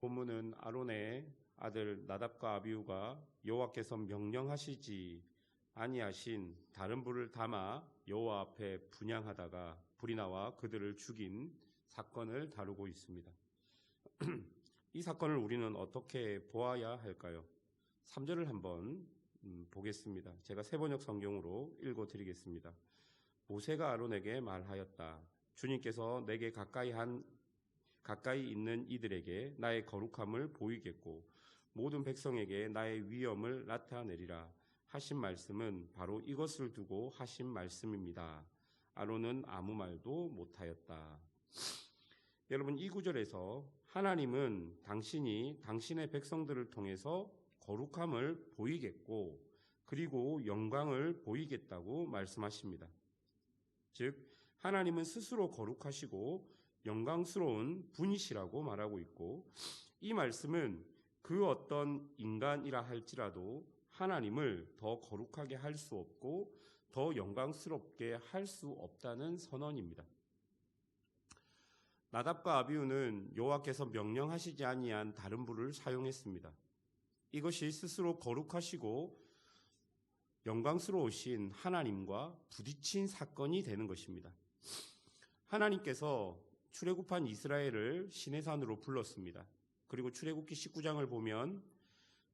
본문은 아론의 아들 나답과 아비후가 여호와께서 명령하시지 아니하신 다른 불을 담아 여호와 앞에 분향하다가 불이 나와 그들을 죽인 사건을 다루고 있습니다. 이 사건을 우리는 어떻게 보아야 할까요? 3절을 한번 보겠습니다. 제가 세번역 성경으로 읽어드리겠습니다. 모세가 아론에게 말하였다. 주님께서 내게 가까이 있는 이들에게 나의 거룩함을 보이겠고 모든 백성에게 나의 위엄을 나타내리라 하신 말씀은 바로 이것을 두고 하신 말씀입니다. 아론은 아무 말도 못하였다. 여러분, 이 구절에서 하나님은 당신이 당신의 백성들을 통해서 거룩함을 보이겠고 그리고 영광을 보이겠다고 말씀하십니다. 즉 하나님은 스스로 거룩하시고 영광스러운 분이시라고 말하고 있고, 이 말씀은 그 어떤 인간이라 할지라도 하나님을 더 거룩하게 할 수 없고 더 영광스럽게 할 수 없다는 선언입니다. 나답과 아비후는 여호와께서 명령하시지 아니한 다른 불을 사용했습니다. 이것이 스스로 거룩하시고 영광스러우신 하나님과 부딪힌 사건이 되는 것입니다. 하나님께서 출애굽한 이스라엘을 시내산으로 불렀습니다. 그리고 출애굽기 19장을 보면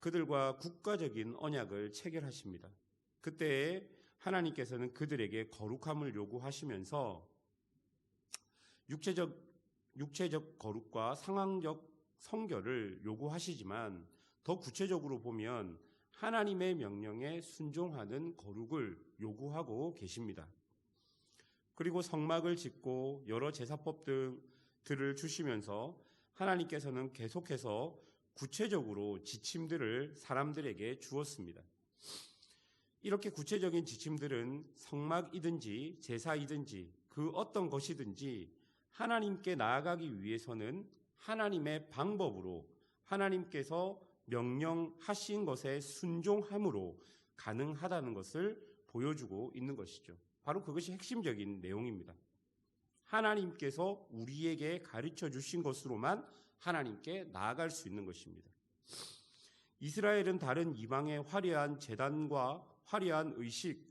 그들과 국가적인 언약을 체결하십니다. 그때 하나님께서는 그들에게 거룩함을 요구하시면서 육체적 거룩과 상황적 성결을 요구하시지만 더 구체적으로 보면 하나님의 명령에 순종하는 거룩을 요구하고 계십니다. 그리고 성막을 짓고 여러 제사법들을 주시면서 하나님께서는 계속해서 구체적으로 지침들을 사람들에게 주었습니다. 이렇게 구체적인 지침들은 성막이든지 제사이든지 그 어떤 것이든지 하나님께 나아가기 위해서는 하나님의 방법으로 하나님께서 명령하신 것에 순종함으로 가능하다는 것을 보여주고 있는 것이죠. 바로 그것이 핵심적인 내용입니다. 하나님께서 우리에게 가르쳐 주신 것으로만 하나님께 나아갈 수 있는 것입니다. 이스라엘은 다른 이방의 화려한 제단과 화려한 의식,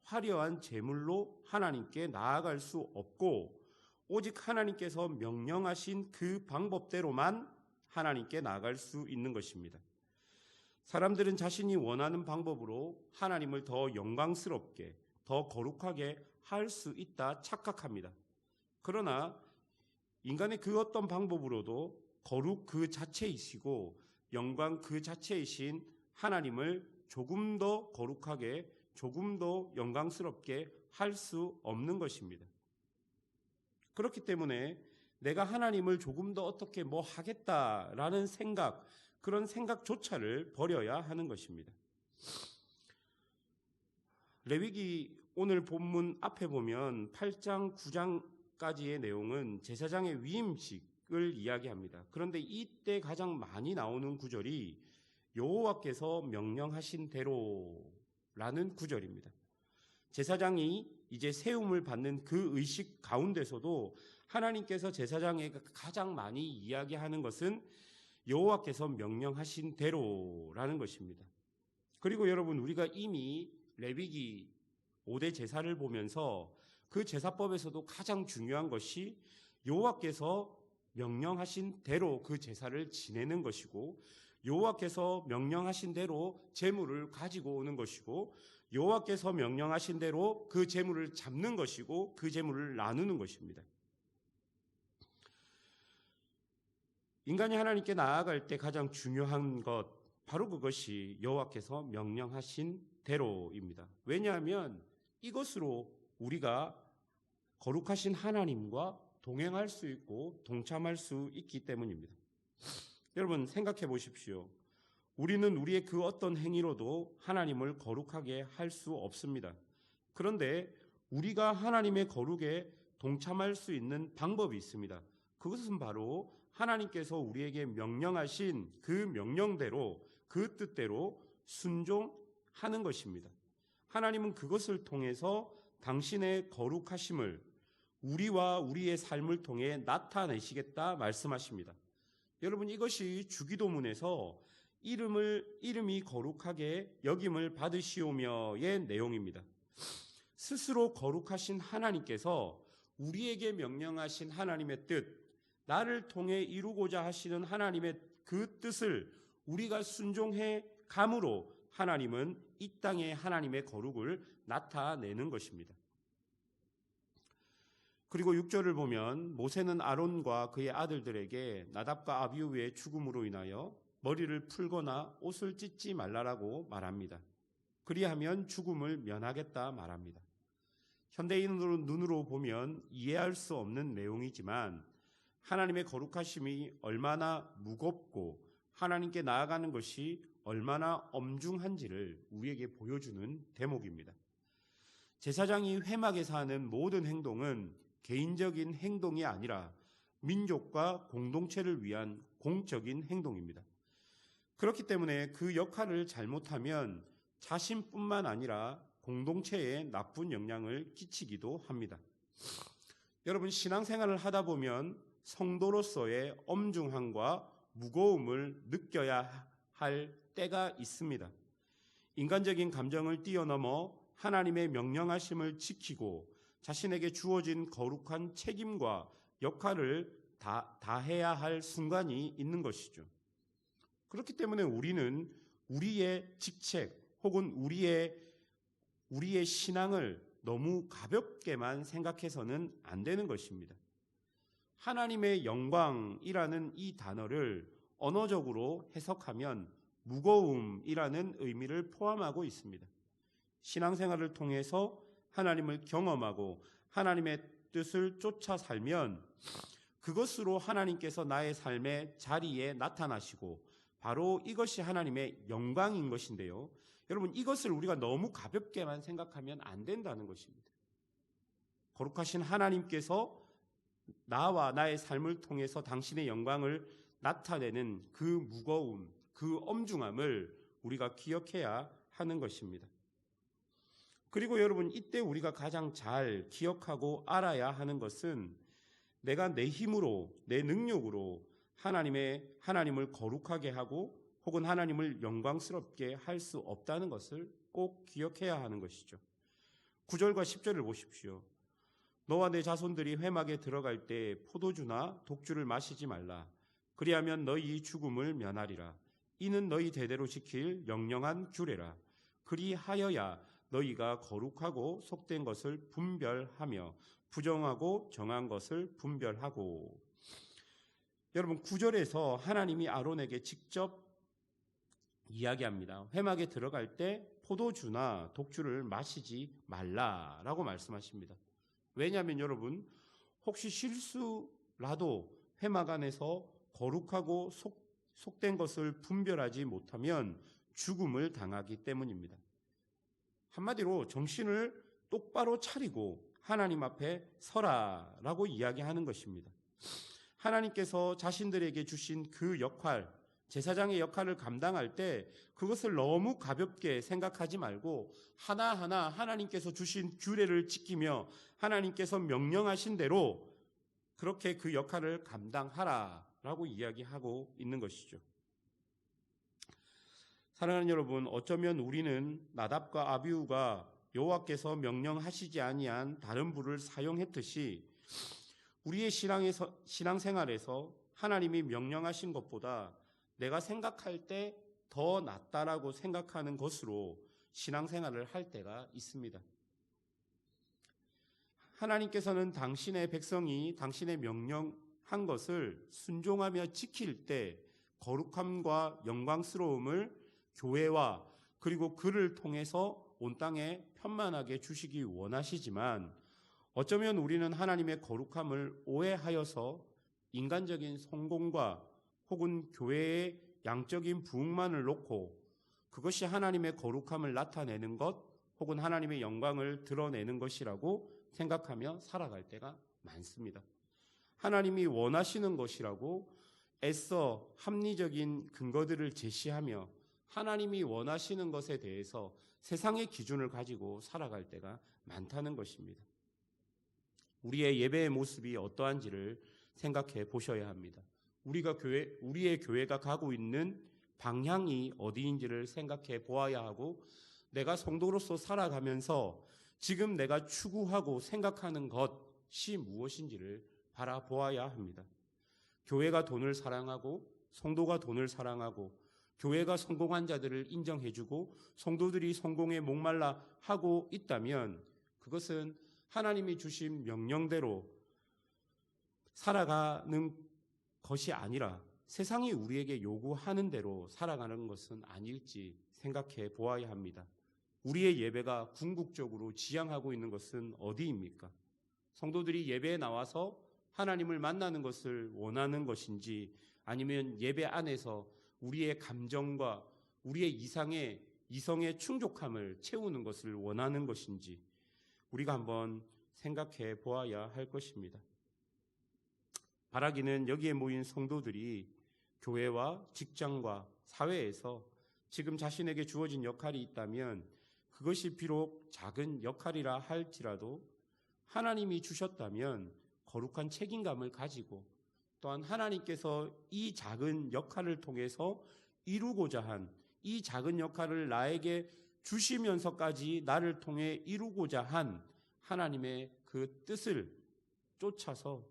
화려한 제물로 하나님께 나아갈 수 없고 오직 하나님께서 명령하신 그 방법대로만 하나님께 나아갈 수 있는 것입니다. 사람들은 자신이 원하는 방법으로 하나님을 더 영광스럽게, 더 거룩하게 할 수 있다 착각합니다. 그러나 인간의 그 어떤 방법으로도 거룩 그 자체이시고 영광 그 자체이신 하나님을 조금 더 거룩하게, 조금 더 영광스럽게 할 수 없는 것입니다. 그렇기 때문에 내가 하나님을 조금 더 어떻게 뭐 하겠다라는 생각, 그런 생각조차를 버려야 하는 것입니다. 레위기 오늘 본문 앞에 보면 8장, 9장까지의 내용은 제사장의 위임식을 이야기합니다. 그런데 이때 가장 많이 나오는 구절이 여호와께서 명령하신 대로라는 구절입니다. 제사장이 이제 세움을 받는 그 의식 가운데서도 하나님께서 제사장에게 가장 많이 이야기하는 것은 여호와께서 명령하신 대로라는 것입니다. 그리고 여러분, 우리가 이미 레위기 5대 제사를 보면서 그 제사법에서도 가장 중요한 것이 여호와께서 명령하신 대로 그 제사를 지내는 것이고 여호와께서 명령하신 대로 제물을 가지고 오는 것이고 여호와께서 명령하신 대로 그 제물을 잡는 것이고 그 제물을 나누는 것입니다. 인간이 하나님께 나아갈 때 가장 중요한 것, 바로 그것이 여호와께서 명령하신 대로입니다. 왜냐하면 이것으로 우리가 거룩하신 하나님과 동행할 수 있고 동참할 수 있기 때문입니다. 여러분, 생각해 보십시오. 우리는 우리의 그 어떤 행위로도 하나님을 거룩하게 할 수 없습니다. 그런데 우리가 하나님의 거룩에 동참할 수 있는 방법이 있습니다. 그것은 바로 하나님께서 우리에게 명령하신 그 명령대로, 그 뜻대로 순종하는 것입니다. 하나님은 그것을 통해서 당신의 거룩하심을 우리와 우리의 삶을 통해 나타내시겠다 말씀하십니다. 여러분, 이것이 주기도문에서 이름이 거룩하게 여김을 받으시오며의 내용입니다. 스스로 거룩하신 하나님께서 우리에게 명령하신 하나님의 뜻, 나를 통해 이루고자 하시는 하나님의 그 뜻을 우리가 순종해 감으로 하나님은 이 땅에 하나님의 거룩을 나타내는 것입니다. 그리고 6절을 보면 모세는 아론과 그의 아들들에게 나답과 아비후의 죽음으로 인하여 머리를 풀거나 옷을 찢지 말라라고 말합니다. 그리하면 죽음을 면하겠다 말합니다. 현대인 눈으로 보면 이해할 수 없는 내용이지만 하나님의 거룩하심이 얼마나 무겁고 하나님께 나아가는 것이 얼마나 엄중한지를 우리에게 보여주는 대목입니다. 제사장이 회막에서 하는 모든 행동은 개인적인 행동이 아니라 민족과 공동체를 위한 공적인 행동입니다. 그렇기 때문에 그 역할을 잘못하면 자신뿐만 아니라 공동체에 나쁜 영향을 끼치기도 합니다. 여러분, 신앙생활을 하다 보면 성도로서의 엄중함과 무거움을 느껴야 할 때가 있습니다. 인간적인 감정을 뛰어넘어 하나님의 명령하심을 지키고 자신에게 주어진 거룩한 책임과 역할을 다해야 할 순간이 있는 것이죠. 그렇기 때문에 우리는 우리의 직책 혹은 우리의 신앙을 너무 가볍게만 생각해서는 안 되는 것입니다. 하나님의 영광이라는 이 단어를 언어적으로 해석하면 무거움이라는 의미를 포함하고 있습니다. 신앙생활을 통해서 하나님을 경험하고 하나님의 뜻을 쫓아 살면 그것으로 하나님께서 나의 삶의 자리에 나타나시고 바로 이것이 하나님의 영광인 것인데요. 여러분, 이것을 우리가 너무 가볍게만 생각하면 안 된다는 것입니다. 거룩하신 하나님께서 나와 나의 삶을 통해서 당신의 영광을 나타내는 그 무거움, 그 엄중함을 우리가 기억해야 하는 것입니다. 그리고 여러분, 이때 우리가 가장 잘 기억하고 알아야 하는 것은 내가 내 힘으로, 내 능력으로 하나님을 거룩하게 하고 혹은 하나님을 영광스럽게 할 수 없다는 것을 꼭 기억해야 하는 것이죠. 9절과 10절을 보십시오. 너와 내 자손들이 회막에 들어갈 때 포도주나 독주를 마시지 말라. 그리하면 너희 죽음을 면하리라. 이는 너희 대대로 지킬 영영한 규례라. 그리하여야 너희가 거룩하고 속된 것을 분별하며 부정하고 정한 것을 분별하고. 여러분, 9절에서 하나님이 아론에게 직접 이야기합니다. 회막에 들어갈 때 포도주나 독주를 마시지 말라라고 말씀하십니다. 왜냐하면 여러분, 혹시 실수라도 회막 안에서 거룩하고 속된 것을 분별하지 못하면 죽음을 당하기 때문입니다. 한마디로 정신을 똑바로 차리고 하나님 앞에 서라라고 이야기하는 것입니다. 하나님께서 자신들에게 주신 그 역할, 제사장의 역할을 감당할 때 그것을 너무 가볍게 생각하지 말고 하나하나 하나님께서 주신 규례를 지키며 하나님께서 명령하신 대로 그렇게 그 역할을 감당하라라고 이야기하고 있는 것이죠. 사랑하는 여러분, 어쩌면 우리는 나답과 아비후가 여호와께서 명령하시지 아니한 다른 불을 사용했듯이 우리의 신앙생활에서 하나님이 명령하신 것보다 내가 생각할 때 더 낫다라고 생각하는 것으로 신앙생활을 할 때가 있습니다. 하나님께서는 당신의 백성이 당신의 명령한 것을 순종하며 지킬 때 거룩함과 영광스러움을 교회와 그리고 그를 통해서 온 땅에 편만하게 주시기 원하시지만 어쩌면 우리는 하나님의 거룩함을 오해하여서 인간적인 성공과 혹은 교회의 양적인 부흥만을 놓고 그것이 하나님의 거룩함을 나타내는 것 혹은 하나님의 영광을 드러내는 것이라고 생각하며 살아갈 때가 많습니다. 하나님이 원하시는 것이라고 애써 합리적인 근거들을 제시하며 하나님이 원하시는 것에 대해서 세상의 기준을 가지고 살아갈 때가 많다는 것입니다. 우리의 예배의 모습이 어떠한지를 생각해 보셔야 합니다. 우리의 교회가 가고 있는 방향이 어디인지를 생각해 보아야 하고, 내가 성도로서 살아가면서 지금 내가 추구하고 생각하는 것이 무엇인지를 바라보아야 합니다. 교회가 돈을 사랑하고 성도가 돈을 사랑하고 교회가 성공한 자들을 인정해주고 성도들이 성공에 목말라 하고 있다면 그것은 하나님이 주신 명령대로 살아가는 것이 아니라 세상이 우리에게 요구하는 대로 살아가는 것은 아닐지 생각해 보아야 합니다. 우리의 예배가 궁극적으로 지향하고 있는 것은 어디입니까? 성도들이 예배에 나와서 하나님을 만나는 것을 원하는 것인지, 아니면 예배 안에서 우리의 감정과 우리의 이성의 충족함을 채우는 것을 원하는 것인지 우리가 한번 생각해 보아야 할 것입니다. 바라기는 여기에 모인 성도들이 교회와 직장과 사회에서 지금 자신에게 주어진 역할이 있다면 그것이 비록 작은 역할이라 할지라도 하나님이 주셨다면 거룩한 책임감을 가지고, 또한 하나님께서 이 작은 역할을 통해서 이루고자 한, 이 작은 역할을 나에게 주시면서까지 나를 통해 이루고자 한 하나님의 그 뜻을 쫓아서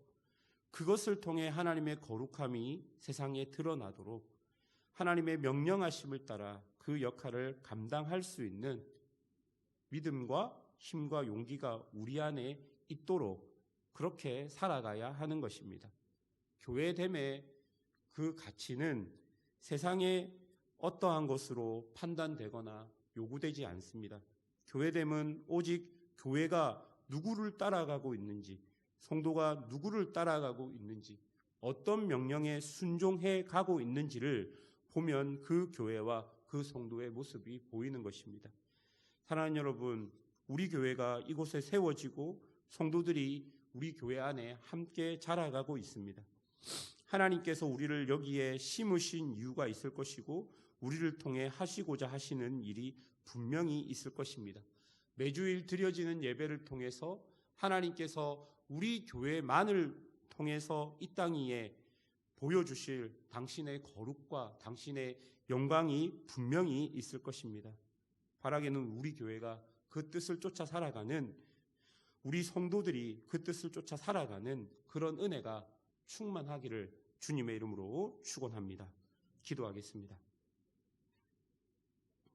그것을 통해 하나님의 거룩함이 세상에 드러나도록 하나님의 명령하심을 따라 그 역할을 감당할 수 있는 믿음과 힘과 용기가 우리 안에 있도록 그렇게 살아가야 하는 것입니다. 교회됨의 그 가치는 세상의 어떠한 것으로 판단되거나 요구되지 않습니다. 교회됨은 오직 교회가 누구를 따라가고 있는지, 성도가 누구를 따라가고 있는지, 어떤 명령에 순종해 가고 있는지를 보면 그 교회와 그 성도의 모습이 보이는 것입니다. 사랑하는 여러분, 우리 교회가 이곳에 세워지고 성도들이 우리 교회 안에 함께 자라가고 있습니다. 하나님께서 우리를 여기에 심으신 이유가 있을 것이고 우리를 통해 하시고자 하시는 일이 분명히 있을 것입니다. 매주일 드려지는 예배를 통해서 하나님께서 우리 교회만을 통해서 이 땅 위에 보여주실 당신의 거룩과 당신의 영광이 분명히 있을 것입니다. 바라기는 우리 교회가 그 뜻을 쫓아 살아가는, 우리 성도들이 그 뜻을 쫓아 살아가는 그런 은혜가 충만하기를 주님의 이름으로 축원합니다. 기도하겠습니다.